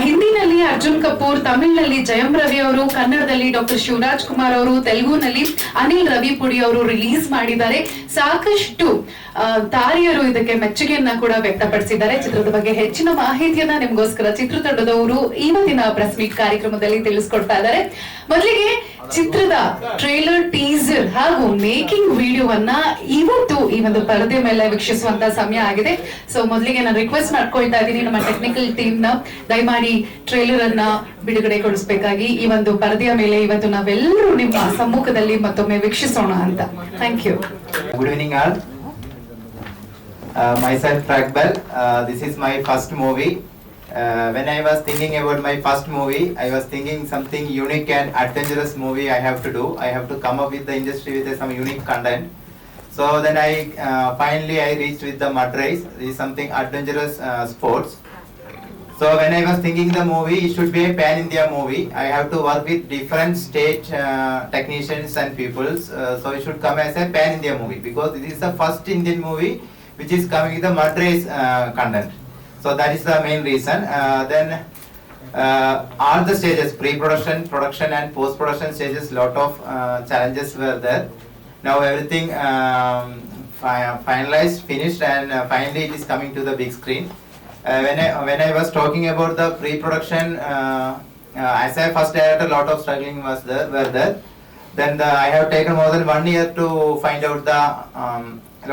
ಹಿಂದಿನಲ್ಲಿ ಅರ್ಜುನ್ ಕಪೂರ್, ತಮಿಳಿನಲ್ಲಿ ಜಯಂ ರವಿ ಅವರು, ಕನ್ನಡದಲ್ಲಿ ಡಾಕ್ಟರ್ ಶಿವರಾಜ್ ಕುಮಾರ್ ಅವರು, ತೆಲುಗುನಲ್ಲಿ ಅನಿಲ್ ರವಿಪುಡಿ ಅವರು ರಿಲೀಸ್ ಮಾಡಿದ್ದಾರೆ. ಸಾಕಷ್ಟು ತಾರಿಯರು ಇದಕ್ಕೆ ಮೆಚ್ಚುಗೆಯನ್ನ ಕೂಡ ವ್ಯಕ್ತಪಡಿಸಿದ್ದಾರೆ. ಚಿತ್ರದ ಬಗ್ಗೆ ಹೆಚ್ಚಿನ ಮಾಹಿತಿಯನ್ನ ನಿಮ್ಗೋಸ್ಕರ ಚಿತ್ರತಂಡದವರು ಇವತ್ತಿನ ಪ್ರೆಸ್ ಮೀಟ್ ಕಾರ್ಯಕ್ರಮದಲ್ಲಿ ತಿಳಿಸ್ಕೊಡ್ತಾ ಇದ್ದಾರೆ. ಮೊದಲಿಗೆ ಚಿತ್ರದ ಟ್ರೇಲರ್, ಟೀಸರ್ ಹಾಗೂ ಮೇಕಿಂಗ್ ವಿಡಿಯೋವನ್ನ ಇವತ್ತು ಈ ಒಂದು ಪರದೆ ಮೇಲೆ ವೀಕ್ಷಿಸುವಂತ ಸಮಯ ಆಗಿದೆ. ಸೊ ಮೊದಲಿಗೆ ನಾನು ರಿಕ್ವೆಸ್ಟ್ ಮಾಡ್ಕೊಳ್ತಾ ಇದ್ದೀನಿ ನಮ್ಮ ಟೆಕ್ನಿಕಲ್ ಟೀಮ್ ನ ದಯಮಾಡಿ ಟ್ರೇಲರ್ ಅನ್ನ ಬಿಡುಗಡೆಗೊಳಿಸಬೇಕಾಗಿ. ಈ ಒಂದು ಪರದೆಯ ಮೇಲೆ ಇವತ್ತು ನಾವೆಲ್ಲರೂ ನಿಮ್ಮ ಸಮ್ಮುಖದಲ್ಲಿ ಮತ್ತೊಮ್ಮೆ ವೀಕ್ಷಿಸೋಣ ಅಂತ. Thank you. Good evening all. Myself Pragbal. This is my first movie. When I was thinking about my first movie, I was thinking something unique and adventurous movie I have to do. I have to come up with the industry with some unique content. So then finally I reached with the mud race. This is something adventurous sports. So when I was thinking the movie, it should be a pan-India movie. I have to work with different state technicians and peoples. So it should come as a pan-India movie because this is the first Indian movie which is coming with the mud race content. So that is the main reason. Then all the stages, pre-production, production and post-production stages, lot of challenges were there. Now everything finalized, finished, and finally it is coming to the big screen. When I was talking about the pre-production, as a first director, lot of struggling were there. Then I have taken more than 1 year to find out the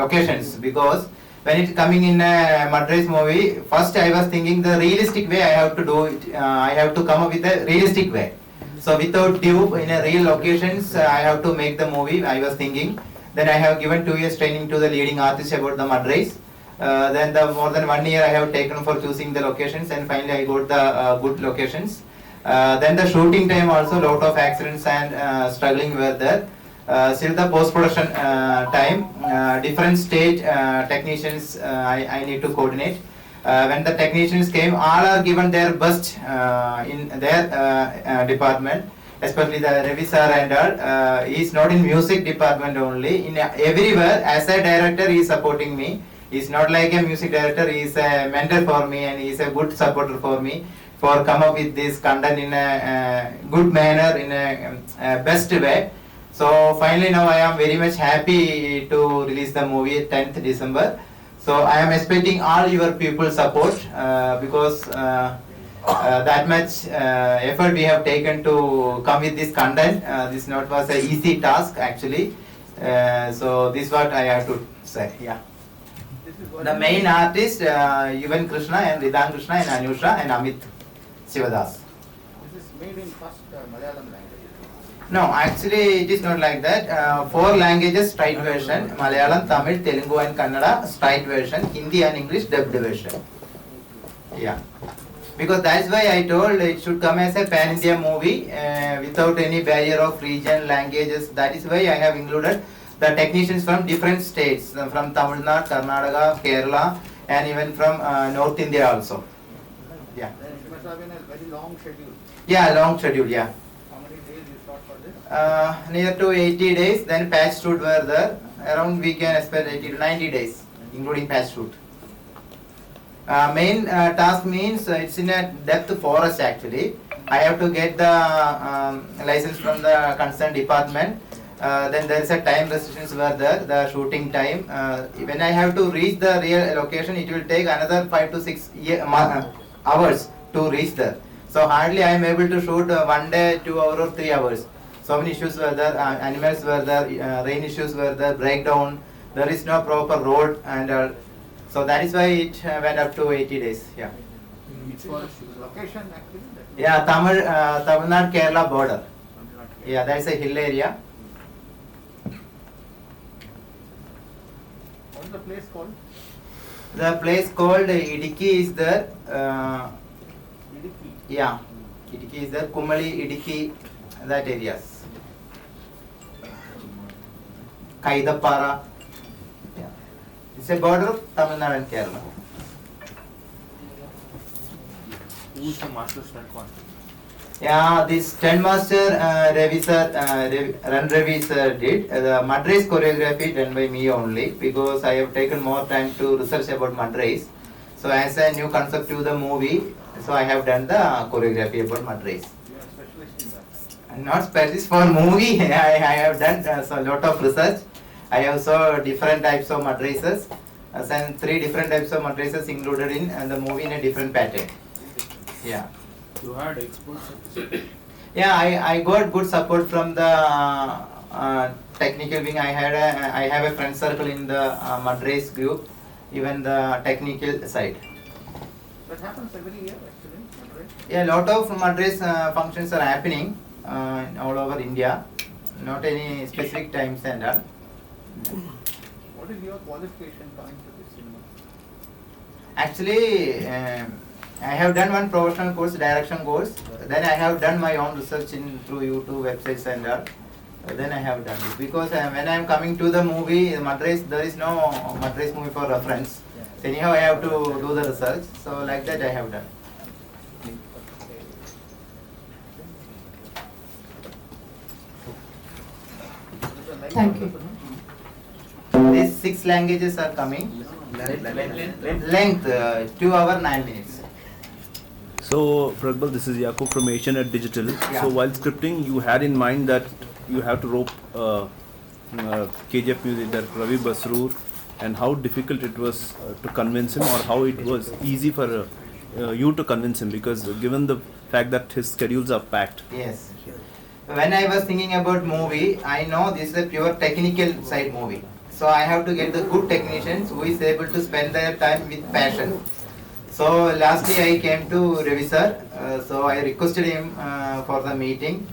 locations because when it's coming in a mud race movie, first I was thinking the realistic way I have to do it. I have to come up with a realistic way. So without tube in a real locations, I have to make the movie. I was thinking. Then I have given 2 years training to the leading artist about the mud race. Then more than 1 year I have taken for choosing the locations, and finally I got the good locations. Then the shooting time also, lot of accidents and struggling were there. Still the post-production time, different state technicians I need to coordinate. When the technicians came, all are given their best in their department, especially the Ravi sir and all. He is not in music department only, in everywhere. As a director he is supporting me. He is not like a music director, he is a mentor for me and he is a good supporter for me for come up with this content in a good manner, in a best way. So finally now I am very much happy to release the movie 10th December. So I am expecting all your people support because that much effort we have taken to come with this content. This not was a easy task actually. So this is what I have to say. Yeah. The main artist Yuvan Krishna and Ridan Krishna and Anusha and Amit Sivadas. This is made in first Malayalam language. No, actually it is not like that. 4 languages straight version: Malayalam, Tamil, Telugu and Kannada straight version, Hindi and English dubbed version. Yeah. Because that's why I told it should come as a pan-India movie without any barrier of region, languages. That is why I have included the technicians from different states, from Tamil Nadu, Karnataka, Kerala and even from North India also. Yeah. It must have been a very long schedule. Yeah, long schedule, yeah. How many days you shot for this? Near to 80 days, then patch shoot were there. Around we can expect 80 to 90 days, including patch shoot. Main task means it's in a depth forest actually. I have to get the license from the concerned department. Then there is a time restrictions were there, the shooting time. When I have to reach the real location, it will take another 5 to 6 hours to reach there. So hardly I am able to shoot 1 day, 2 hours or 3 hours. So many issues were there, animals were there, rain issues were there, breakdown. There is no proper road and so that is why it went up to 80 days. Yeah. Which was location actually? Yeah, Tamil Nadu Kerala border. Yeah, that is a hill area. What is the place called? The place called Idiki is there. Idiki. Yeah, Idiki is there. Kumali, Idiki, that areas. Kaidapara. Yeah. It's a border of Tamil Nadu and Kerala. Who is the master stunt master? Yeah, this stunt master Ravi sir, Ran Ravi sir did the mud race choreography done by me only, because I have taken more time to research about mud race. So as a new concept to the movie, so I have done the choreography about mud race. You are specialist in that. I'm not specialist for movie. I have done so lot of research. I have saw different types of mud races, and 3 different types of mud races included in the movie in a different pattern. Yeah. You had experts at this. Yeah, I got good support from the technical wing. I have a friend circle in the mud race group, even the technical side. That happens every year actually, right? Yeah, a lot of mud race functions are happening all over India. Not any specific times and all. What is your qualification coming to this cinema? Actually, I have done one professional course, direction course. Then I have done my own research through YouTube websites and all. Then I have done it, because when I am coming to the movie, mud race, there is no mud race movie for reference. So anyhow, I have to do the research. So like that, I have done. Thank you. These 6 languages are coming. Length 2 hours 9 minutes. So, Pragbal, this is Yakub from Asianet Digital. Yeah. So, while scripting, you had in mind that you have to rope KGF music, that Ravi Basroor, and how difficult it was to convince him, or how it was easy for you to convince him, because given the fact that his schedules are packed. Yes. When I was thinking about movie, I know this is a pure technical side movie. So I have to get the good technicians who is able to spend their time with passion. So lastly I came to Ravi sir, so I requested him for the meeting,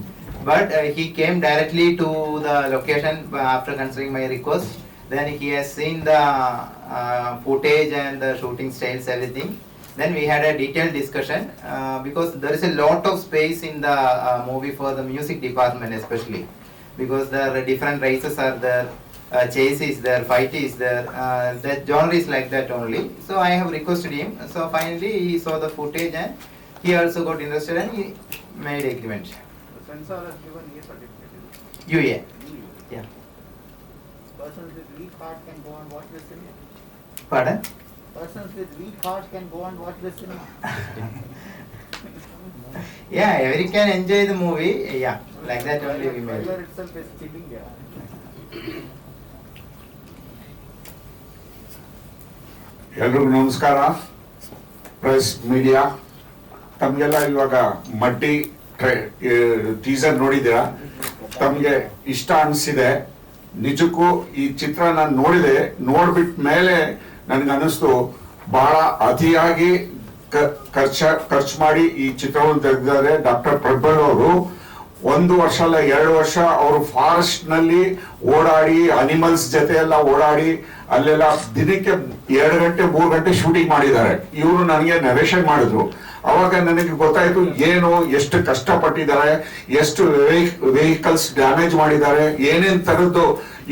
but he came directly to the location after considering my request. Then he has seen the footage and the shooting styles, everything. Then we had a detailed discussion because there is a lot of space in the movie for the music department especially, because there are different races are there. Chase is there, fight is there, that genre is like that only. So I have requested him. So finally he saw the footage and he also got interested and he made agreement. The censor has given a certificate. UA. Yeah. Persons with weak heart can go and watch this cinema. Pardon? Persons with weak heart can go and watch this cinema. Yeah, everyone can enjoy the movie. Yeah, like that only we made. Trailer itself is chilling. Yeah. ಎಲ್ರಿಗೂ ನಮಸ್ಕಾರ. Press media, ತಮಗೆಲ್ಲ ಇವಾಗ ಮಡ್ಡಿ teaser ನೋಡಿದ್ದೀರಾ, ತಮಗೆ ಇಷ್ಟ ಅನಿಸಿದೆ. ನಿಜಕ್ಕೂ ಈ ಚಿತ್ರ ನಾನು ನೋಡಿದೆ, ನೋಡ್ಬಿಟ್ಟ ಮೇಲೆ ನನಗನ್ನಿಸ್ತು ಬಹಳ ಅತಿಯಾಗಿ ಖರ್ಚು ಮಾಡಿ ಈ ಚಿತ್ರವನ್ನು ತೆಗೆದಿದ್ದಾರೆ ಡಾಕ್ಟರ್ ಪ್ರಜ್ವಲ್ ಅವರು. 1 ವರ್ಷ ಅಲ್ಲ 2 ವರ್ಷ ಅವರು ಫಾರೆಸ್ಟ್ ನಲ್ಲಿ ಓಡಾಡಿ, ಅನಿಮಲ್ಸ್ ಜೊತೆ ಎಲ್ಲ ಓಡಾಡಿ, ಅಲ್ಲೆಲ್ಲ ದಿನಕ್ಕೆ 2 ಗಂಟೆ 3 ಗಂಟೆ ಶೂಟಿಂಗ್ ಮಾಡಿದ್ದಾರೆ. ಇವರು ನನಗೆ ನರೇಷನ್ ಮಾಡಿದ್ರು. ಅವಾಗ ನನಗೆ ಗೊತ್ತಾಯ್ತು ಏನು ಎಷ್ಟು ಕಷ್ಟಪಟ್ಟಿದ್ದಾರೆ, ಎಷ್ಟು ವೆಹಿಕಲ್ಸ್ ಡ್ಯಾಮೇಜ್ ಮಾಡಿದ್ದಾರೆ, ಏನೇನ್ ತರದ್ದು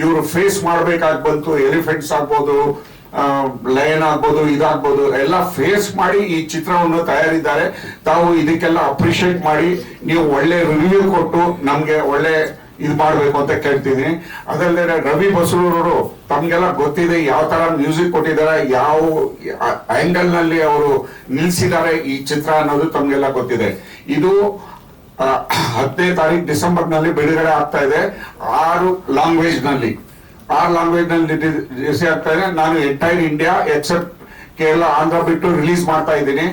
ಇವರು ಫೇಸ್ ಮಾಡ್ಬೇಕಾಗಿ ಬಂತು. ಎಲಿಫೆಂಟ್ಸ್ ಆಗ್ಬೋದು, ಲಯನ್ ಆಗ್ಬೋದು, ಇದಾಗ್ಬೋದು, ಎಲ್ಲ ಫೇಸ್ ಮಾಡಿ ಈ ಚಿತ್ರವನ್ನು ತಯಾರಿದ್ದಾರೆ. ತಾವು ಇದಕ್ಕೆಲ್ಲ ಅಪ್ರಿಶಿಯೇಟ್ ಮಾಡಿ ನೀವು ಒಳ್ಳೆ ರಿವ್ಯೂ ಕೊಟ್ಟು ನಮ್ಗೆ ಒಳ್ಳೆ ಇದು ಮಾಡ್ಬೇಕು ಅಂತ ಕೇಳ್ತೀನಿ. ಅದಲ್ಲದೆ ರವಿ ಬಸ್ರೂರ್ ಅವರು, ತಮ್ಗೆಲ್ಲ ಗೊತ್ತಿದೆ ಯಾವ ತರ ಮ್ಯೂಸಿಕ್ ಕೊಟ್ಟಿದ್ದಾರೆ, ಯಾವ ಆಂಗಲ್ ನಲ್ಲಿ ಅವರು ನಿಲ್ಸಿದ್ದಾರೆ ಈ ಚಿತ್ರ ಅನ್ನೋದು ತಮ್ಗೆಲ್ಲ ಗೊತ್ತಿದೆ. ಇದು 10ನೇ ತಾರೀಕು ಡಿಸೆಂಬರ್ ನಲ್ಲಿ ಬಿಡುಗಡೆ ಆಗ್ತಾ ಇದೆ. 6 ಲ್ಯಾಂಗ್ವೇಜ್ ನಲ್ಲಿ ರಿಲೀಸ್ ಆಗ್ತಾ ಇದೆ. ನಾನು entire India except Kerala, Andhra ಬಿಟ್ಟು ರಿಲೀಸ್ ಮಾಡ್ತಾ ಇದ್ದೀನಿ.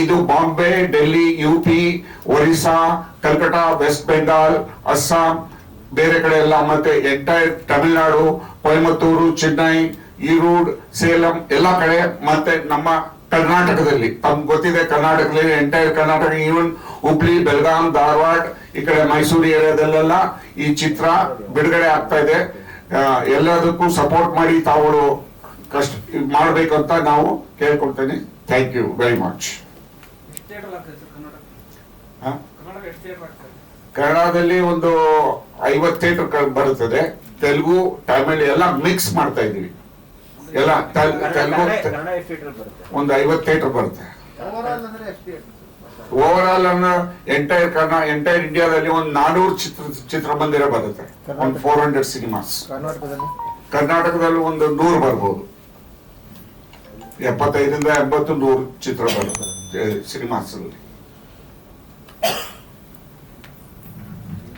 ಇದು ಬಾಂಬೆ, ಡೆಲ್ಲಿ, UP, ಒರಿಸ್ಸಾ, ಕಲ್ಕಟಾ, ವೆಸ್ಟ್ ಬೆಂಗಾಲ್, ಅಸ್ಸಾಂ, ಬೇರೆ ಕಡೆ ಎಲ್ಲ, ಮತ್ತೆ ಎಂಟೈರ್ ತಮಿಳುನಾಡು, ಕೊಯಮತ್ತೂರು, ಚೆನ್ನೈ, ಈರೂಡ್, ಸೇಲಂ ಎಲ್ಲ ಕಡೆ, ಮತ್ತೆ ನಮ್ಮ ಕರ್ನಾಟಕದಲ್ಲಿ ತಮ್ಗೆ ಗೊತ್ತಿದೆ, ಕರ್ನಾಟಕದಲ್ಲಿ ಎಂಟೈರ್ ಕರ್ನಾಟಕ, ಈವನ್ ಹುಬ್ಳಿ, ಬೆಳಗಾಂ, ಧಾರವಾಡ, ಈ ಕಡೆ ಮೈಸೂರು ಏರಿಯಾದಲ್ಲೆಲ್ಲ ಈ ಚಿತ್ರ ಬಿಡುಗಡೆ ಆಗ್ತಾ ಇದೆ. ಎಲ್ಲದಕ್ಕೂ ಸಪೋರ್ಟ್ ಮಾಡಿ ತಾವು ಕಷ್ಟ ಮಾಡ್ಬೇಕಂತ ನಾವು ಕೇಳ್ಕೊಳ್ತೇನೆ. Thank you very much. ಕನ್ನಡದಲ್ಲಿ ಒಂದು 50 ಥಿಯೇಟರ್ ಬರುತ್ತದೆ. ತೆಲುಗು, ತಮಿಳ್ ಎಲ್ಲ ಮಿಕ್ಸ್ ಮಾಡ್ತಾ ಇದೀವಿ. ಎಲ್ಲ ತೆಲುಗು ಒಂದು 50 ಥಿಯೇಟರ್ ಬರುತ್ತೆ. ಓವರಾಲ್ ಅಂದ್ರೆ ಓವರ್ ಆಲ್ ಎಂಟೈರ್ ಇಂಡಿಯಾದಲ್ಲಿ ಒಂದು 400 ಚಿತ್ರಮಂದಿರ ಬರುತ್ತೆ, ಒಂದು 400 ಸಿನಿಮಾಸ್. ಕರ್ನಾಟಕದಲ್ಲಿ ಒಂದು 100 ಬರ್ಬೋದು, 75 80 100 ಚಿತ್ರ ಬರುತ್ತೆ ಸಿನಿಮಾಸ್ ಅಲ್ಲಿ.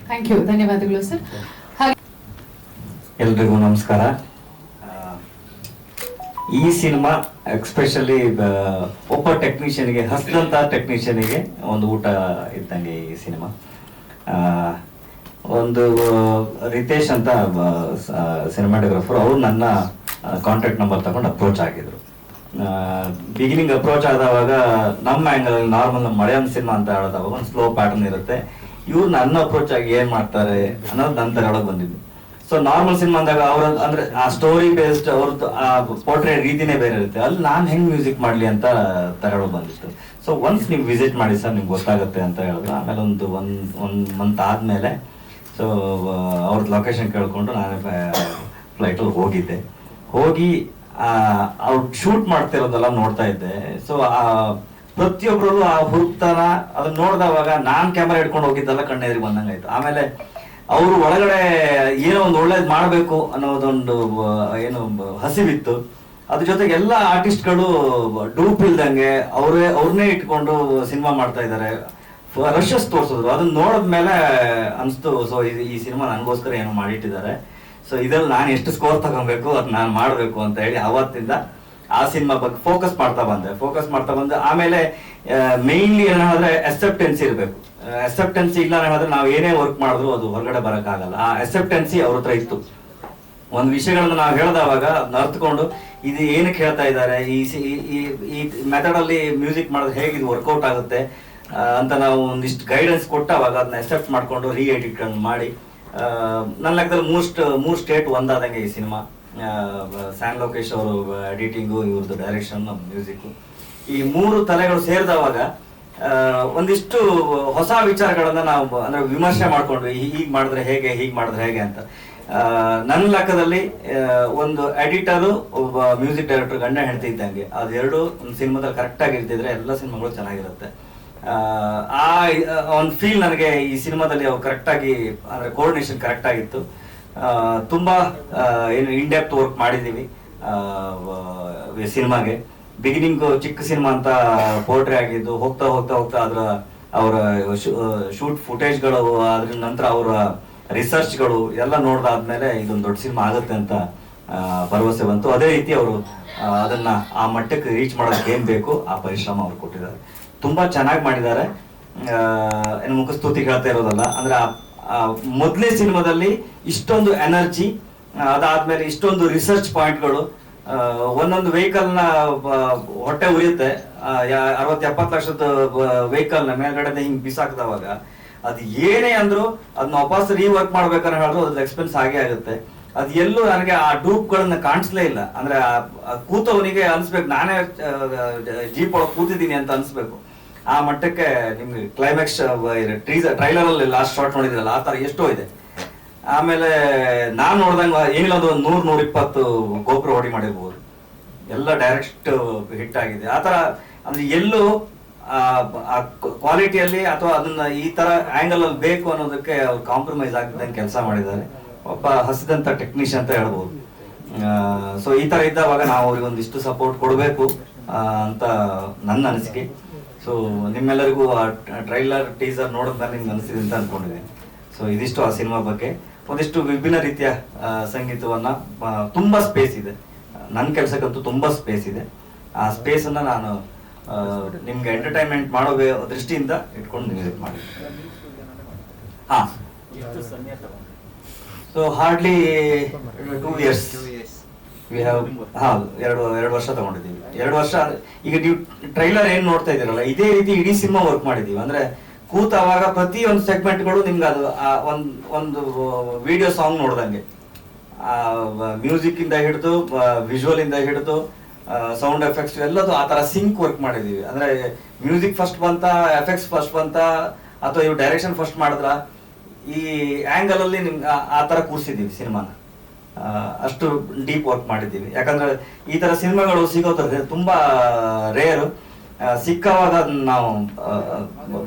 ಥ್ಯಾಂಕ್ ಯು, ಧನ್ಯವಾದಗಳು ಸರ್. ಎಲ್ರಿಗೂ ನಮಸ್ಕಾರ. ಈ ಸಿನಿಮಾ ಎಕ್ಸ್ಪೆಷಲಿ ಒಬ್ಬ ಟೆಕ್ನಿಷಿಯನ್ಗೆ, ಹಸಿದಂತ ಟೆಕ್ನಿಷಿಯನ್ಗೆ ಒಂದು ಊಟ ಇದ್ದಂಗೆ ಈ ಸಿನಿಮಾ. ಒಂದು ರಿತೇಶ್ ಅಂತ ಸಿನಿಮಾಟೋಗ್ರಫರ್, ಅವರು ನನ್ನ ಕಾಂಟ್ಯಾಕ್ಟ್ ನಂಬರ್ ತಗೊಂಡು ಅಪ್ರೋಚ್ ಆಗಿದ್ರು. ಬಿಗಿನಿಂಗ್ ಅಪ್ರೋಚ್ ಆದವಾಗ ನಮ್ಮ ಆ್ಯಂಗಲ್ ನಾರ್ಮಲ್ ಮಲಯಾಳಂ ಸಿನಿಮಾ ಅಂತ ಹೇಳಿದವಾಗ ಒಂದು ಸ್ಲೋ ಪ್ಯಾಟರ್ನ್ ಇರುತ್ತೆ. ಇವ್ರು ನನ್ನ ಅಪ್ರೋಚ್ ಆಗಿ ಏನ್ ಮಾಡ್ತಾರೆ ಅನ್ನೋದು ನನ್ನ ತಗೊಳಕ್ ಬಂದಿದ್ದು. ಸೊ ನಾರ್ಮಲ್ ಸಿನಿಮಾ ಅಂದಾಗ ಅವ್ರ ಅಂದ್ರೆ ಆ ಸ್ಟೋರಿ ಬೇಸ್ಡ್ ಅವ್ರದ್ದು ಆ ಪೋರ್ಟ್ರೇಟ್ ರೀತಿನೇ ಬೇರೆ ಇರುತ್ತೆ. ಅಲ್ಲಿ ನಾನು ಹೆಂಗ್ ಮ್ಯೂಸಿಕ್ ಮಾಡ್ಲಿ ಅಂತ ತಗೊಳಕ್ ಬಂದಿತ್ತು. ಸೊ ಒನ್ಸ್ ನೀವು ವಿಸಿಟ್ ಮಾಡಿ ಸರ್, ನಿಮ್ಗೆ ಗೊತ್ತಾಗುತ್ತೆ ಅಂತ ಹೇಳಿದ್ರು. ಆಮೇಲೆ ಒಂದು ಮಂತ್ ಆದ್ಮೇಲೆ ಸೊ ಅವ್ರದ್ದು ಲೊಕೇಶನ್ ಕೇಳ್ಕೊಂಡು ನಾನು ಫ್ಲೈಟಲ್ಲಿ ಹೋಗಿದ್ದೆ. ಹೋಗಿ ಅವ್ರು ಶೂಟ್ ಮಾಡ್ತಿರೋದೆಲ್ಲ ನೋಡ್ತಾ ಇದ್ದೆ. ಸೊ ಪ್ರತಿಯೊಬ್ಬರಲ್ಲೂ ಆ ಹುರುಪ್ತನ ಅದನ್ನ ನೋಡಿದವಾಗ ನಾನ್ ಕ್ಯಾಮರಾ ಇಟ್ಕೊಂಡು ಹೋಗಿದ್ದೆಲ್ಲ ಕಣ್ಣೆದ್ರಿಗೆ ಬಂದಂಗಾಯ್ತು. ಆಮೇಲೆ ಅವರು ಒಳಗಡೆ ಏನೋ ಒಂದು ಒಳ್ಳೇದು ಮಾಡಬೇಕು ಅನ್ನೋದೊಂದು ಏನು ಹಸಿವಿತ್ತು. ಅದ್ರ ಜೊತೆಗೆ ಎಲ್ಲ ಆರ್ಟಿಸ್ಟ್ಗಳು ಡೂಪ್ ಇಲ್ದಂಗೆ ಅವ್ರನ್ನೇ ಇಟ್ಕೊಂಡು ಸಿನಿಮಾ ಮಾಡ್ತಾ ಇದ್ದಾರೆ, ರಶಸ್ ತೋರಿಸಿದ್ರು. ಅದನ್ನ ನೋಡಿದ್ಮೇಲೆ ಅನಿಸ್ತು, ಸೊ ಈ ಸಿನಿಮಾ ನನಗೋಸ್ಕರ ಏನೋ ಮಾಡಿಟ್ಟಿದ್ದಾರೆ. ಸೊ ಇದ್ರಲ್ಲಿ ನಾನು ಎಷ್ಟು ಸ್ಕೋರ್ ತಗೊಬೇಕು ಅದು ನಾನು ಮಾಡಬೇಕು ಅಂತ ಹೇಳಿ ಅವತ್ತಿಂದ ಆ ಸಿನಿಮಾ ಬಗ್ಗೆ ಫೋಕಸ್ ಮಾಡ್ತಾ ಬಂದೆ. ಆಮೇಲೆ ಮೇನ್ಲಿ ಏನಾದ್ರೆ ಅಕ್ಸೆಪ್ಟೆನ್ಸಿ ಇರಬೇಕು. ಅಕ್ಸೆಪ್ಟೆನ್ಸಿ ಇಲ್ಲ ಏನಾದ್ರೆ ನಾವು ಏನೇ ವರ್ಕ್ ಮಾಡಿದ್ರು ಅದು ಹೊರಗಡೆ ಬರೋಕ್ಕಾಗಲ್ಲ. ಆ ಅಕ್ಸೆಪ್ಟೆನ್ಸಿ ಅವ್ರ ಹತ್ರ ಇತ್ತು. ಒಂದು ವಿಷಯಗಳನ್ನ ನಾವು ಹೇಳಿದವಾಗ ಅರ್ಥಕೊಂಡು ಇದು ಏನಕ್ಕೆ ಹೇಳ್ತಾ ಇದ್ದಾರೆ, ಈ ಮೆಥಡ್ ಅಲ್ಲಿ ಮ್ಯೂಸಿಕ್ ಮಾಡಿದ್ರೆ ಹೇಗೆ ಇದು ವರ್ಕೌಟ್ ಆಗುತ್ತೆ ಅಂತ ನಾವು ಒಂದಿಷ್ಟು ಗೈಡೆನ್ಸ್ ಕೊಟ್ಟಾಗ ಅದನ್ನ ಅಕ್ಸೆಪ್ಟ್ ಮಾಡ್ಕೊಂಡು ರೀಎಡಿಟ್ ಮಾಡಿ ನನ್ನ ಲೆಕ್ಕದಲ್ಲಿ ಮೂರು ಸ್ಟೇಟ್ ಒಂದಾದಂಗೆ ಈ ಸಿನಿಮಾ. ಸ್ಯಾನ್ ಲೋಕೇಶ್ ಅವರು ಎಡಿಟಿಂಗು, ಇವ್ರದ್ದು ಡೈರೆಕ್ಷನ್, ಮ್ಯೂಸಿಕ್, ಈ 3 ತಲೆಗಳು ಸೇರಿದವಾಗ ಒಂದಿಷ್ಟು ಹೊಸ ವಿಚಾರಗಳನ್ನ ನಾವು ಅಂದ್ರೆ ವಿಮರ್ಶೆ ಮಾಡ್ಕೊಂಡ್ವಿ. ಹೀಗೆ ಮಾಡಿದ್ರೆ ಹೇಗೆ ಅಂತ. ನನ್ನ ಲೆಕ್ಕದಲ್ಲಿ ಒಂದು ಎಡಿಟರು, ಒಬ್ಬ ಮ್ಯೂಸಿಕ್ ಡೈರೆಕ್ಟರ್ ಗಂಡ ಹೆಂಡತಿ ಇದ್ದಂಗೆ. ಅದೆರಡು ಒಂದು ಸಿನಿಮಾದಲ್ಲಿ ಕರೆಕ್ಟ್ ಆಗಿರ್ತಿದ್ರೆ ಎಲ್ಲ ಸಿನಿಮಾಗಳು ಚೆನ್ನಾಗಿರುತ್ತೆ. ಆ ಒಂದು ಫೀಲ್ ನನಗೆ ಈ ಸಿನಿಮಾದಲ್ಲಿ ಅವ್ರು ಕರೆಕ್ಟಾಗಿ ಅಂದ್ರೆ ಕೋಆರ್ಡಿನೇಷನ್ ಕರೆಕ್ಟ್ ಆಗಿತ್ತು. ತುಂಬಾ ಏನು ಇನ್ಡೆಪ್ತ್ ವರ್ಕ್ ಮಾಡಿದ್ದೀವಿ ಸಿನಿಮಾಗೆ. ಬಿಗಿನಿಂಗ್ ಚಿಕ್ಕ ಸಿನಿಮಾ ಅಂತ ಪೋರ್ಟ್ರೇ ಆಗಿದ್ದು, ಹೋಗ್ತಾ ಅವರ ಶೂಟ್ ಫುಟೇಜ್ಗಳು, ಅದ್ರ ನಂತರ ಅವರ ರಿಸರ್ಚ್ಗಳು ಎಲ್ಲ ನೋಡ್ದಾದ್ಮೇಲೆ ಇದೊಂದು ದೊಡ್ಡ ಸಿನಿಮಾ ಆಗುತ್ತೆ ಅಂತ ಭರವಸೆ ಬಂತು. ಅದೇ ರೀತಿ ಅವರು ಅದನ್ನ ಆ ಮಟ್ಟಕ್ಕೆ ರೀಚ್ ಮಾಡೋದಕ್ಕೆ ಏನ್ ಬೇಕು ಆ ಪರಿಶ್ರಮ ಅವ್ರು ಕೊಟ್ಟಿದ್ದಾರೆ. ತುಂಬಾ ಚೆನ್ನಾಗಿ ಮಾಡಿದ್ದಾರೆ. ಏನು ಮುಖಸ್ತುತಿ ಹೇಳ್ತಾ ಇರೋದಲ್ಲ, ಅಂದ್ರೆ ಮೊದಲನೇ ಸಿನಿಮಾದಲ್ಲಿ ಇಷ್ಟೊಂದು ಎನರ್ಜಿ, ಅದಾದ್ಮೇಲೆ ಇಷ್ಟೊಂದು ರಿಸರ್ಚ್ ಪಾಯಿಂಟ್ಗಳು, ಒಂದೊಂದು ವೆಹಿಕಲ್ ನ ಹೊಟ್ಟೆ ಉರಿಯುತ್ತೆ. 60-70 ಲಕ್ಷದ ವೆಹಿಕಲ್ ನ ಮೇಲ್ಗಡೆ ಹಿಂಗ್ ಬಿಸಾಕ್ದವಾಗ ಅದು ಏನೇ ಅಂದ್ರು ಅದನ್ನ ವಾಪಸ್ ರೀವರ್ಕ್ ಮಾಡ್ಬೇಕಂತ ಹೇಳಿದ್ರು ಅದ್ರ ಎಕ್ಸ್ಪೆನ್ಸ್ ಆಗೇ ಆಗುತ್ತೆ. ಅದು ಎಲ್ಲೂ ನನಗೆ ಆ ಡೂಪ್ಗಳನ್ನ ಕಾಣಿಸ್ಲೇ ಇಲ್ಲ. ಅಂದ್ರೆ ಕೂತವನಿಗೆ ಅನ್ಸ್ಬೇಕು ನಾನೇ ಜೀಪ್ ಒಳಗೆ ಕೂತಿದ್ದೀನಿ ಅಂತ ಅನ್ಸ್ಬೇಕು. ಆ ಮಟ್ಟಕ್ಕೆ ನಿಮ್ಗೆ ಕ್ಲೈಮ್ಯಾಕ್ಸ್ ಟ್ರೈಲರ್ ಅಲ್ಲಿ ಲಾಸ್ಟ್ ಶಾಟ್ ನೋಡಿದ್ರಲ್ಲ, ಆ ತರ ಎಷ್ಟೋ ಇದೆ. ಆಮೇಲೆ ನಾನ್ ನೋಡ್ದಂಗ ಏನಿಲ್ಲ ಒಂದು 100-120 ಗೋಪುರ ಹೊಡಿ ಮಾಡಿರ್ಬೋದು. ಎಲ್ಲ ಡೈರೆಕ್ಟ್ ಹಿಟ್ ಆಗಿದೆ. ಆತರ ಅಂದ್ರೆ ಎಲ್ಲೂ ಕ್ವಾಲಿಟಿಯಲ್ಲಿ ಅಥವಾ ಅದನ್ನ ಈ ತರ ಆಂಗಲ್ ಅಲ್ಲಿ ಬೇಕು ಅನ್ನೋದಕ್ಕೆ ಅವ್ರು ಕಾಂಪ್ರಮೈಸ್ ಆಗಿದ್ದಂಗೆ ಕೆಲಸ ಮಾಡಿದ್ದಾರೆ. ಒಬ್ಬ ಹಸಿದಂತ ಟೆಕ್ನಿಷಿಯನ್ ಅಂತ ಹೇಳ್ಬೋದು. ಸೊ ಈ ತರ ಇದ್ದಾವಾಗ ನಾವು ಅವ್ರಿಗೆ ಒಂದಿಷ್ಟು ಸಪೋರ್ಟ್ ಕೊಡಬೇಕು ಅಂತ ನನ್ನ ಅನಿಸಿಕೆ. ಸೊ ನಿಮ್ಮೆಲ್ಲರಿಗೂ ಆ ಟ್ರೈಲರ್ ಟೀಸರ್ ನೋಡಿದ್ಮೇಲೆ ನಿಮ್ಗೆ ಅನಿಸಿದೆ ಅಂತ ಅನ್ಕೊಂಡಿದ್ದೀನಿ. ಸೊ ಇದಿಷ್ಟು ಆ ಸಿನಿಮಾ ಬಗ್ಗೆ. ಒಂದಿಷ್ಟು ವಿಭಿನ್ನ ರೀತಿಯ ಸಂಗೀತವನ್ನ, ತುಂಬಾ ಸ್ಪೇಸ್ ಇದೆ. ನನ್ನ ಕೆಲಸಕ್ಕಂತೂ ತುಂಬಾ ಸ್ಪೇಸ್ ಇದೆ. ಆ ಸ್ಪೇಸ್ ಅನ್ನ ನಾನು ನಿಮ್ಗೆ ಎಂಟರ್ಟೈನ್ಮೆಂಟ್ ಮಾಡೋ ದೃಷ್ಟಿಯಿಂದ ಇಟ್ಕೊಂಡು ಮ್ಯೂಸಿಕ್ ಮಾಡಿ. So hardly 2 years we have. ಎರಡು ವರ್ಷ ತಗೊಂಡಿದ್ದೀವಿ. 2 ವರ್ಷ. ಈಗ ನೀವು ಟ್ರೈಲರ್ ಏನ್ ನೋಡ್ತಾ ಇದ್ದೀರಲ್ಲ, ಇದೇ ರೀತಿ ಇಡೀ ಸಿನಿಮಾ ವರ್ಕ್ ಮಾಡಿದೀವಿ. ಅಂದ್ರೆ ಕೂತಾವಾಗ ಪ್ರತಿ ಒಂದು ಸೆಗ್ಮೆಂಟ್ಗಳು ನಿಮ್ಗೆ ಅದು ಒಂದು ವಿಡಿಯೋ ಸಾಂಗ್ ನೋಡ್ದಂಗೆ, ಮ್ಯೂಸಿಕ್ ಇಂದ ಹಿಡಿದು ವಿಜುವಲ್ ಇಂದ ಹಿಡಿದು ಸೌಂಡ್ ಎಫೆಕ್ಟ್ಸ್ ಎಲ್ಲದು ಆ ತರ ಸಿಂಕ್ ವರ್ಕ್ ಮಾಡಿದೀವಿ. ಅಂದ್ರೆ ಮ್ಯೂಸಿಕ್ ಫಸ್ಟ್ ಬಂತ, ಎಫೆಕ್ಟ್ಸ್ ಫಸ್ಟ್ ಬಂತ, ಅಥವಾ ಇವ್ ಡೈರೆಕ್ಷನ್ ಫಸ್ಟ್ ಮಾಡಿದ್ರ, ಈ ಆಂಗಲ್ ಅಲ್ಲಿ ನಿಮ್ಗೆ ಆ ತರ ಕೂರ್ಸಿದೀವಿ ಸಿನಿಮಾನ. ಅಷ್ಟು ಡೀಪ್ ವರ್ಕ್ ಮಾಡಿದ್ದೀವಿ. ಯಾಕಂದ್ರೆ ಈ ತರ ಸಿನಿಮಾಗಳು ಸಿಗೋದ್ರೆ ತುಂಬಾ ರೇರು. ಸಿಕ್ಕವಾಗ ಅದನ್ನ ನಾವು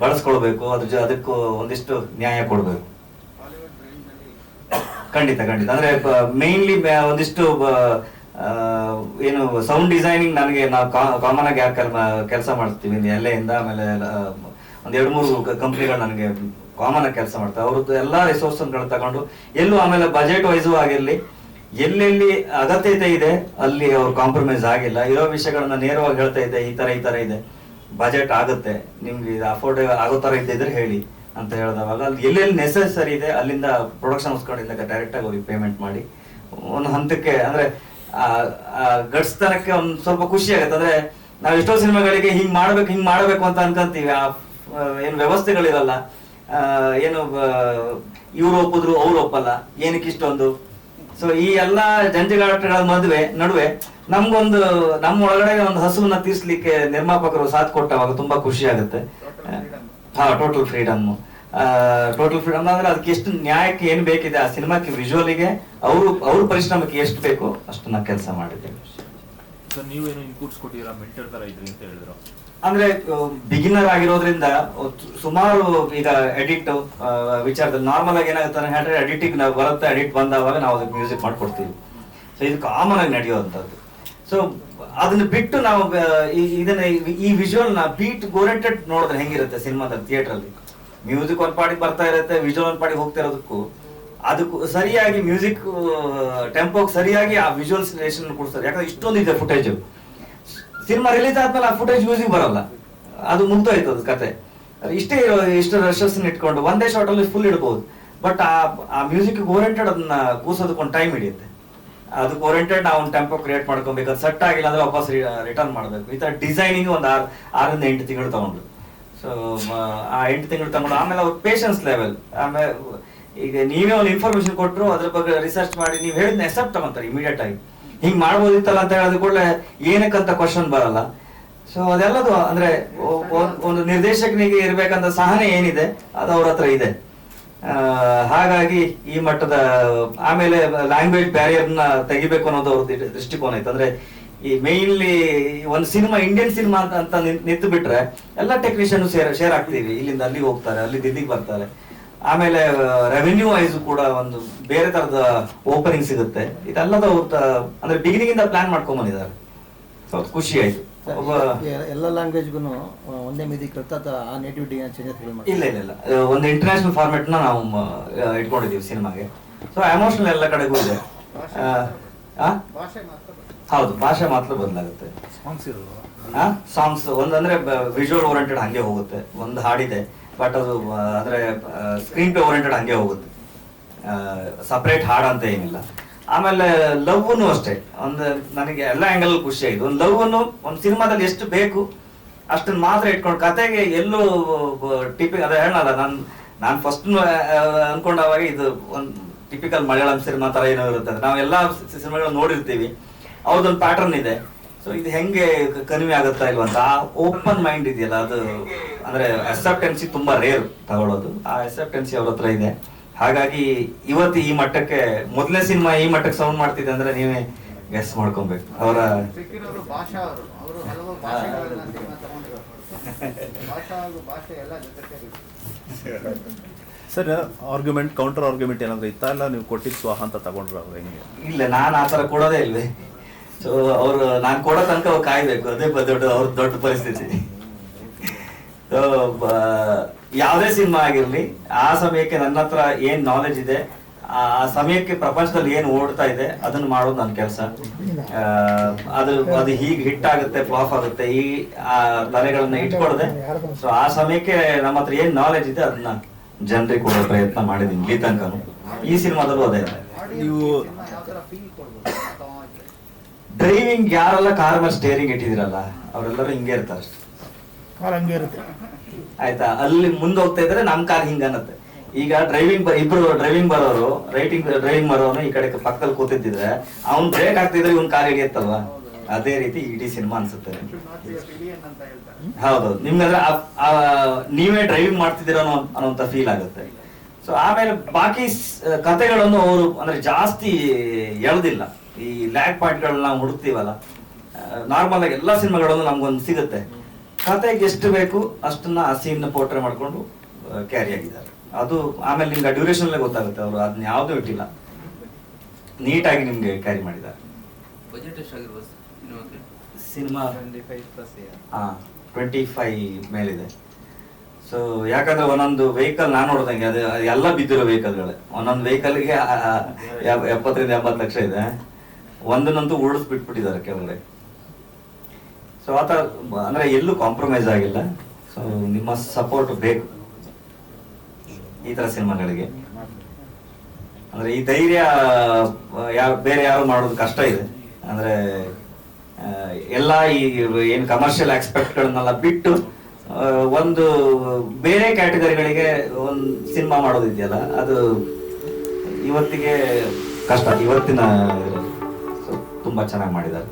ಬಳಸ್ಕೊಳ್ಬೇಕು, ಅದಕ್ಕೂ ಒಂದಿಷ್ಟು ನ್ಯಾಯ ಕೊಡ್ಬೇಕು. ಖಂಡಿತ ಅಂದ್ರೆ ಮೇನ್ಲಿ ಒಂದಿಷ್ಟು ಏನು ಸೌಂಡ್ ಡಿಸೈನಿಂಗ್ ನನಗೆ ನಾವು ಕಾಮನ್ ಆಗಿ ಕೆಲಸ ಮಾಡ್ತೀವಿ ಎಲ್ಲೆಯಿಂದ. ಆಮೇಲೆ ಒಂದ್ 2-3 ಕಂಪ್ನಿಗಳು ನನಗೆ ಕಾಮನ್ ಆಗಿ ಕೆಲಸ ಮಾಡ್ತಾರೆ. ಅವ್ರದ್ದು ಎಲ್ಲಾ ರಿಸೋರ್ಸ್ಗಳು ತಗೊಂಡು ಎಲ್ಲೂ, ಆಮೇಲೆ ಬಜೆಟ್ ವೈಸು ಆಗಿರ್ಲಿ, ಎಲ್ಲೆಲ್ಲಿ ಅಗತ್ಯತೆ ಇದೆ ಅಲ್ಲಿ ಅವ್ರು ಕಾಂಪ್ರಮೈಸ್ ಆಗಿಲ್ಲ. ಇರೋ ವಿಷಯಗಳನ್ನ ನೇರವಾಗಿ ಹೇಳ್ತಾ ಇದ್ದೆ, ಈ ತರ ಇದೆ, ಬಜೆಟ್ ಆಗುತ್ತೆ, ನಿಮ್ಗೆ ಇದು ಅಫೋರ್ಡ್ ಆಗೋ ತರ ಇದ್ದಿದ್ರೆ ಹೇಳಿ ಅಂತ ಹೇಳಿದವಾಗ ಅಲ್ಲಿ ಎಲ್ಲೆಲ್ಲಿ ನೆಸೆಸರಿ ಇದೆ ಅಲ್ಲಿಂದ ಪ್ರೊಡಕ್ಷನ್ ಹೌಸ್ಗಳಿಂದ ಡೈರೆಕ್ಟ್ ಆಗಿ ಅವ್ರಿಗೆ ಪೇಮೆಂಟ್ ಮಾಡಿ ಒಂದು ಹಂತಕ್ಕೆ, ಅಂದ್ರೆ ಗಡ್ಸ್ತನಕ್ಕೆ ಒಂದ್ ಸ್ವಲ್ಪ ಖುಷಿ ಆಗುತ್ತೆ. ಅಂದ್ರೆ ನಾವ್ ಎಷ್ಟೋ ಸಿನಿಮಾಗಳಿಗೆ ಹಿಂಗ್ ಮಾಡ್ಬೇಕು ಅಂತ ಅನ್ಕೊಂತೀವಿ, ಏನು ವ್ಯವಸ್ಥೆಗಳಿರಲ್ಲ, ಏನು ಇವ್ರು ಒಪ್ಪಿದ್ರು ಅವ್ರು ಒಪ್ಪಲ್ಲ, ಏನಕ್ಕೆ ಇಷ್ಟೊಂದು. ಸೊ ಈ ಎಲ್ಲಾ ಜಂಜಗಾಟಗಳ ನಡುವೆ ನಮ್ಗೊಂದು ನಮ್ಮ ಒಳಗಡೆ ಒಂದು ಹಸುವನ್ನ ತೀರ್ಸ್ಲಿಕ್ಕೆ ನಿರ್ಮಾಪಕರು ಸಾಥ್ ಕೊಟ್ಟವಾಗ ತುಂಬಾ ಖುಷಿ ಆಗುತ್ತೆ. ಟೋಟಲ್ ಫ್ರೀಡಮ್ ಅಂದ್ರೆ ಅದಕ್ಕೆ ಎಷ್ಟು ನ್ಯಾಯಕ್ಕೆ ಏನ್ ಬೇಕಿದೆ ಆ ಸಿನಿಮಾಕ್ಕೆ, ವಿಜುವಲಿಗೆ ಅವ್ರ ಪರಿಶ್ರಮಕ್ಕೆ ಎಷ್ಟು ಬೇಕೋ ಅಷ್ಟನ್ನ ಕೆಲಸ ಮಾಡಿದ್ದೇವೆ. ಸರ್ ನೀವೇನು ಇನ್ಪುಟ್ಸ್ ಕೊಟ್ಟಿರಾ, ಮೆಂಟರ್ ತರ ಇದ್ರಿ ಅಂತ ಹೇಳಿದ್ರು. ಅಂದ್ರೆ ಬಿಗಿನರ್ ಆಗಿರೋದ್ರಿಂದ ಸುಮಾರು ಈಗ ಎಡಿಟ್ ವಿಚಾರದಲ್ಲಿ ನಾರ್ಮಲ್ ಆಗಿ ಏನಾಗುತ್ತೆ ಹೇಳಿದ್ರೆ ಎಡಿಟಿಂಗ್ ನಾವು ಬರುತ್ತೆ, ಎಡಿಟ್ ಬಂದಾವಾಗ ನಾವು ಅದಕ್ಕೆ ಮ್ಯೂಸಿಕ್ ಮಾಡ್ಕೊಡ್ತೀವಿ. ಸೊ ಇದು ಕಾಮನ್ ಆಗಿ ನಡೆಯುವಂಥದ್ದು. ಸೊ ಅದನ್ನ ಬಿಟ್ಟು ನಾವು ಇದನ್ನ ಈ ವಿಜುವಲ್ ನ ಬೀಟ್ ಓರಿಯೆಂಟೆಡ್ ನೋಡಿದ್ರೆ ಹೆಂಗಿರುತ್ತೆ ಸಿನಿಮಾದಲ್ಲಿ, ಥಿಯೇಟರ್ ಅಲ್ಲಿ ಮ್ಯೂಸಿಕ್ ಒಂದ್ ಪಾಡಿಗೆ ಬರ್ತಾ ಇರುತ್ತೆ, ವಿಜುವಲ್ ಒಂದ್ ಪಾಡಿಗೆ ಹೋಗ್ತಾ ಇರೋದಕ್ಕೂ ಅದಕ್ಕೂ ಸರಿಯಾಗಿ ಮ್ಯೂಸಿಕ್ ಟೆಂಪೋಗೆ ಸರಿಯಾಗಿ ಆ ವಿಜುವಲ್ಸೇಷನ್ ಕೊಡ್ತಾರೆ. ಯಾಕಂದ್ರೆ ಇಷ್ಟೊಂದಿದೆ ಫುಟೇಜ್, ಸಿನಿಮಾ ರಿಲೀಸ್ ಆದ್ಮೇಲೆ ಆ ಫುಟೇಜ್ ಮ್ಯೂಸಿಕ್ ಬರಲ್ಲ, ಅದು ಮುಗ್ದೋಯ್ತು ಅದು ಕತೆ. ಇಷ್ಟು ರಶಸ್ ಇಟ್ಕೊಂಡು ಒಂದೇ ಶಾರ್ಟ್ ಅಲ್ಲಿ ಫುಲ್ ಇಡ್ಬೋದು, ಬಟ್ ಆ ಮ್ಯೂಸಿಕ್ ಓರಿಯೆಂಟೆಡ್ ಅದನ್ನ ಕೂಸೋದಕ್ಕೊಂದು ಟೈಮ್ ಹಿಡಿಯುತ್ತೆ. ಅದಕ್ಕೆ ಓರಿಯೆಂಟೆಡ್ ನಾವು ಒಂದು ಟೆಂಪೋ ಕ್ರಿಯೇಟ್ ಮಾಡ್ಕೊಬೇಕು, ಅದು ಸೆಟ್ ಆಗಿಲ್ಲ ಅಂದ್ರೆ ವಾಪಸ್ ರಿಟರ್ನ್ ಮಾಡಬೇಕು. ಈ ತರ ಡಿಸೈನಿಂಗ್ ಒಂದು 6-8 ತಿಂಗಳು ತಗೊಂಡು, ಸೊ ಆ 8 ತಿಂಗಳು ತಗೊಂಡು ಆಮೇಲೆ ಅವ್ರ ಪೇಷನ್ಸ್ ಲೆವೆಲ್. ಆಮೇಲೆ ಈಗ ನೀವೇ ಒಂದು ಇನ್ಫಾರ್ಮೇಶನ್ ಕೊಟ್ಟರು ಅದ್ರ ಬಗ್ಗೆ ರಿಸರ್ಚ್ ಮಾಡಿ ನೀವು ಹೇಳಿದ್ನ ಎಕ್ಸೆಪ್ಟ್ ತಗೊಂತಾರೆ ಇಮಿಡಿಯೇಟ್ ಆಗಿ. ಹಿಂಗ್ ಮಾಡ್ಬೋದಿತ್ತಲ್ಲ ಅಂತ ಹೇಳಿದ ಕೂಡಲೇ ಏನಕ್ಕಂತ ಕ್ವಶನ್ ಬರಲ್ಲ. ಸೊ ಅದೆಲ್ಲದು ಅಂದ್ರೆ ಒಂದು ನಿರ್ದೇಶಕನಿಗೆ ಇರ್ಬೇಕಂತ ಸಹನೆ ಏನಿದೆ ಅದು ಅವ್ರ ಹತ್ರ ಇದೆ. ಹಾಗಾಗಿ ಈ ಮಟ್ಟದ ಆಮೇಲೆ ಲ್ಯಾಂಗ್ವೇಜ್ ಬ್ಯಾರಿಯರ್ನ ತೆಗಿಬೇಕು ಅನ್ನೋದು ಅವ್ರದ್ದು ದೃಷ್ಟಿಕೋನ ಇತ್ತು. ಅಂದ್ರೆ ಈ ಮೇನ್ಲಿ ಒಂದು ಸಿನಿಮಾ ಇಂಡಿಯನ್ ಸಿನಿಮಾ ಅಂತ ನಿಂತು ಬಿಟ್ರೆ ಎಲ್ಲ ಟೆಕ್ನಿಷಿಯನ್ ಶೇರ್ ಆಗ್ತೀವಿ, ಇಲ್ಲಿಂದ ಅಲ್ಲಿಗೆ ಹೋಗ್ತಾರೆ, ಅಲ್ಲಿ ದಿಲ್ಲಿಗೆ ಬರ್ತಾರೆ. ಆಮೇಲೆ ರೆವೆನ್ಯೂ ವೈಸ್ ಕೂಡ ಒಂದು ಬೇರೆ ತರದ ಓಪನಿಂಗ್ ಸಿಗುತ್ತೆ. ಇದೆಲ್ಲದ ಅಂದ್ರೆ ಬಿಗಿನಿಂಗ್ ಇಂದ ಪ್ಲಾನ್ ಮಾಡ್ಕೊಂಡ್ ಬಂದಿದ್ದಾರೆ. ಖುಷಿ ಆಯ್ತು. ಎಲ್ಲ ಲ್ಯಾಂಗ್ವೇಜ್ಗೂ ಒಂದೇ ಮ್ಯೂಸಿಕ್ ಇರುತ್ತೆ, ಆ ನೇಟಿವಿಟಿ ಚೇಂಜ್ ಇಲ್ಲ ಒಂದು ಇಂಟರ್ನ್ಯಾಷನಲ್ ಫಾರ್ಮೆಟ್ ನ ನಾವು ಇಟ್ಕೊಂಡಿದೀವಿ ಸಿನಿಮಾಗೆ. ಸೊ ಎಮೋಷನಲ್ ಎಲ್ಲ ಕಡೆಗೂ ಇದೆ. ಹೌದು, ಭಾಷೆ ಮಾತ್ರ ಬದಲಾಗುತ್ತೆ. ಸಾಂಗ್ಸ್ ಒಂದಂದ್ರೆ ವಿಜುವಲ್ ಓರಿಯೆಂಟೆಡ್ ಹಂಗೆ ಹೋಗುತ್ತೆ, ಒಂದು ಹಾಡಿದೆ ಬಟ್ ಅದು ಅಂದ್ರೆ ಸ್ಕ್ರೀನ್ ಪ್ಲೇ ಓರಿಯೆಂಟೆಡ್ ಹಂಗೆ ಹೋಗುತ್ತೆ, ಸಪರೇಟ್ ಹಾಡ್ ಅಂತ ಏನಿಲ್ಲ. ಆಮೇಲೆ ಲವ್ನು ಅಷ್ಟೇ, ಒಂದು ನನಗೆ ಎಲ್ಲ ಆಂಗಲ್ ಖುಷಿ ಆಯ್ತು. ಒಂದು ಲವ್ನು ಒಂದು ಸಿನಿಮಾದಲ್ಲಿ ಎಷ್ಟು ಬೇಕು ಅಷ್ಟನ್ನ ಮಾತ್ರ ಇಟ್ಕೊಂಡು ಕತೆಗೆ ಎಲ್ಲೂ ಅದೇ ಹೇಳಲ್ಲ. ನಾನು ಫಸ್ಟ್ ಅನ್ಕೊಂಡಾಗ ಇದು ಒಂದು ಟಿಪಿಕಲ್ ಮಲಯಾಳಂ ಸಿನಿಮಾ ತರ ಏನೋ ಇರುತ್ತೆ. ನಾವೆಲ್ಲ ಸಿನಿಮಾಗಳು ನೋಡಿರ್ತೀವಿ, ಅವ್ರದ್ದೊಂದು ಪ್ಯಾಟರ್ನ್ ಇದೆ. ಸೊ ಇದು ಹೆಂಗೆ ಕಡಿಮೆ ಆಗುತ್ತಾ ಇಲ್ವಾ ಅಂತ ಆ ಓಪನ್ ಮೈಂಡ್ ಇದೆಯಲ್ಲ, ಅದು ಅಂದ್ರೆ ಅಕ್ಸೆಪ್ಟೆನ್ಸಿ ತುಂಬಾ ರೇರ್ ತಗೊಳ್ಳೋದು. ಆ ಅಕ್ಸೆಪ್ಟೆನ್ಸಿ ಅವ್ರ ಹತ್ರ ಇದೆ. ಹಾಗಾಗಿ ಇವತ್ತು ಈ ಮಟ್ಟಕ್ಕೆ ಮೊದಲನೇ ಸಿನಿಮಾ ಈ ಮಟ್ಟಕ್ಕೆ ಸೌಂಡ್ ಮಾಡ್ತಿದೆ ಅಂದ್ರೆ ನೀವೇ ಗೆಸ್ ಮಾಡ್ಕೊಬೇಕು. ಅವರ ಸರ್ ಆರ್ಗ್ಯುಮೆಂಟ್ ಕೌಂಟರ್ ಆರ್ಗ್ಯುಮೆಂಟ್ ಏನಾದ್ರು ಇತ್ತಾ, ಇಲ್ಲ ನೀವು ಕೊಟ್ಟಿದ್ದು ಸ್ವಾಹ ಅಂತ ತಗೊಂಡ್ರ ಅವ್ರು ಹೆಂಗೆ? ಇಲ್ಲ, ನಾನು ಆ ತರ ಕೊಡೋದೇ ಇಲ್ವೇ. ಸೊ ಅವ್ರು ನಾನು ಕೊಡೋ ತನಕ ಅವ್ರು ಕಾಯ್ಬೇಕು, ಅದೇ ಅವ್ರ ದೊಡ್ಡ ಪರಿಸ್ಥಿತಿ. ಸೊ ಯಾವುದೇ ಸಿನಿಮಾ ಆಗಿರ್ಲಿ ಆ ಸಮಯಕ್ಕೆ ನನ್ನ ಹತ್ರ ಏನ್ ನಾಲೆಜ್ ಇದೆ, ಆ ಸಮಯಕ್ಕೆ ಪ್ರಪಂಚದಲ್ಲಿ ಏನ್ ಓಡ್ತಾ ಇದೆ ಅದನ್ನ ಮಾಡೋದು ನನ್ನ ಕೆಲಸ. ಅದು ಹೀಗೆ ಹಿಟ್ ಆಗುತ್ತೆ, ಫ್ಲಾಪ್ ಆಗುತ್ತೆ, ಈ ತಲೆಗಳನ್ನ ಇಟ್ಕೊಡದೆ. ಸೊ ಆ ಸಮಯಕ್ಕೆ ನಮ್ಮ ಹತ್ರ ಏನ್ ನಾಲೆಜ್ ಇದೆ ಅದನ್ನ ಜನರಿಗೆ ಕೊಡೋ ಪ್ರಯತ್ನ ಮಾಡಿದೀನಿ ಇಲ್ಲಿ ತನಕನು. ಈ ಸಿನಿಮಾದಲ್ಲೂ ಅದೇ. ನೀವು ಡ್ರೈವಿಂಗ್ ಯಾರೆಲ್ಲ ಕಾರ್ ಮೇಲೆ ಸ್ಟೇರಿಂಗ್ ಇಟ್ಟಿದಿರಲ್ಲ ಅವರೆಲ್ಲರೂ ಹಿಂಗೆ ಇರ್ತಾರೆ ಅಷ್ಟೇ. ಹಂಗೆ ಇರುತ್ತೆ ಆಯ್ತಾ, ಅಲ್ಲಿ ಮುಂದೆ ಹೋಗ್ತಾ ಇದ್ರೆ ನಮ್ ಕಾರ್ ಹಿಂಗ ಅನ್ನತ್ತೆ. ಈಗ ಇಬ್ರು ಡ್ರೈವಿಂಗ್ ಬರೋರು ಡ್ರೈವಿಂಗ್ ಬರೋನು ಈ ಕಡೆ ಪಕ್ಕದಲ್ಲಿ ಕೂತಿದ್ರೆ ಅವ್ನ್ ಬ್ರೇಕ್ ಆಗ್ತಿದ್ರೆ ಇವ್ನ್ ಕಾರ್ ಹಿಡಿಯತ್ತಲ್ವಾ, ಅದೇ ರೀತಿ ಇಡೀ ಸಿನಿಮಾ ಅನ್ಸುತ್ತೆ. ಹೌದೌದು, ನಿಮ್ಗಂದ್ರೆ ನೀವೇ ಡ್ರೈವಿಂಗ್ ಮಾಡ್ತಿದ್ದೀರೋ ಅನ್ನೋಂತ ಫೀಲ್ ಆಗುತ್ತೆ. ಸೊ ಆಮೇಲೆ ಬಾಕಿ ಕಥೆಗಳನ್ನು ಅವರು ಅಂದ್ರೆ ಜಾಸ್ತಿ ಎಳ್ದಿಲ್ಲ. ಈ ಲ್ಯಾಗ್ ಪಾಯಿಂಟ್ಗಳನ್ನ ನಾವು ಹುಡುಕ್ತೀವಲ್ಲ, ನಾರ್ಮಲ್ ಆಗಿ ಎಲ್ಲಾ ಸಿನಿಮಾಗಳನ್ನು ನಮ್ಗೊಂದು ಸಿಗುತ್ತೆ. ಕತೆಗೆ ಎಷ್ಟು ಬೇಕು ಅಷ್ಟನ್ನ ಆ ಸೀನ್ ಪೋರ್ಟ್ರೇ ಮಾಡ್ಕೊಂಡು ಕ್ಯಾರಿ ಆಗಿದ್ದಾರೆ. ಅದು ಆಮೇಲೆ ನಿಮ್ಗೆ ಡ್ಯೂರೇಷನ್ ಗೊತ್ತಾಗುತ್ತೆ, ಅವರು ಅದನ್ನ ಯಾವುದೂ ಇಟ್ಟಿಲ್ಲ, ನೀಟಾಗಿ ನಿಮ್ಗೆ ಕ್ಯಾರಿ ಮಾಡಿದ್ದಾರೆ. ಬಜೆಟ್ ಎಷ್ಟಾಗಿರ್ಬೋದು ಸಿನಿಮಾ 25 ಮೇಲಿದೆ. ಸೊ ಯಾಕಂದ್ರೆ ಒಂದೊಂದು ವೆಹಿಕಲ್ ನಾನು ನೋಡ್ದಂಗೆ ಅದು ಎಲ್ಲ ಬಿದ್ದಿರೋ ವೆಹಿಕಲ್ಗಳೇ, ಒಂದೊಂದು ವೆಹಿಕಲ್ಗೆ 70-80 ಲಕ್ಷ ಇದೆ, ಒಂದನ್ನಂತೂ ಉಳಿಸ್ ಬಿಟ್ಬಿಟ್ಟಿದ್ದಾರೆ ಕೆಳಗಡೆ. ಸೊ ಆ ಥರ ಅಂದ್ರೆ ಎಲ್ಲೂ ಕಾಂಪ್ರಮೈಸ್ ಆಗಿಲ್ಲ. ಸೊ ನಿಮ್ಮ ಸಪೋರ್ಟ್ ಬೇಕು ಈ ಥರ ಸಿನಿಮಾಗಳಿಗೆ. ಅಂದ್ರೆ ಈ ಧೈರ್ಯ ಬೇರೆ ಯಾರು ಮಾಡೋದು ಕಷ್ಟ ಇದೆ. ಅಂದ್ರೆ ಎಲ್ಲ ಈ ಏನು ಕಮರ್ಷಿಯಲ್ ಆಸ್ಪೆಕ್ಟ್ಗಳನ್ನೆಲ್ಲ ಬಿಟ್ಟು ಒಂದು ಬೇರೆ ಕ್ಯಾಟಗರಿಗಳಿಗೆ ಒಂದು ಸಿನಿಮಾ ಮಾಡೋದಿದೆಯಲ್ಲ, ಅದು ಇವತ್ತಿಗೆ ಕಷ್ಟ. ಇವತ್ತಿನ ತುಂಬಾ ಚೆನ್ನಾಗಿ ಮಾಡಿದ್ದಾರೆ.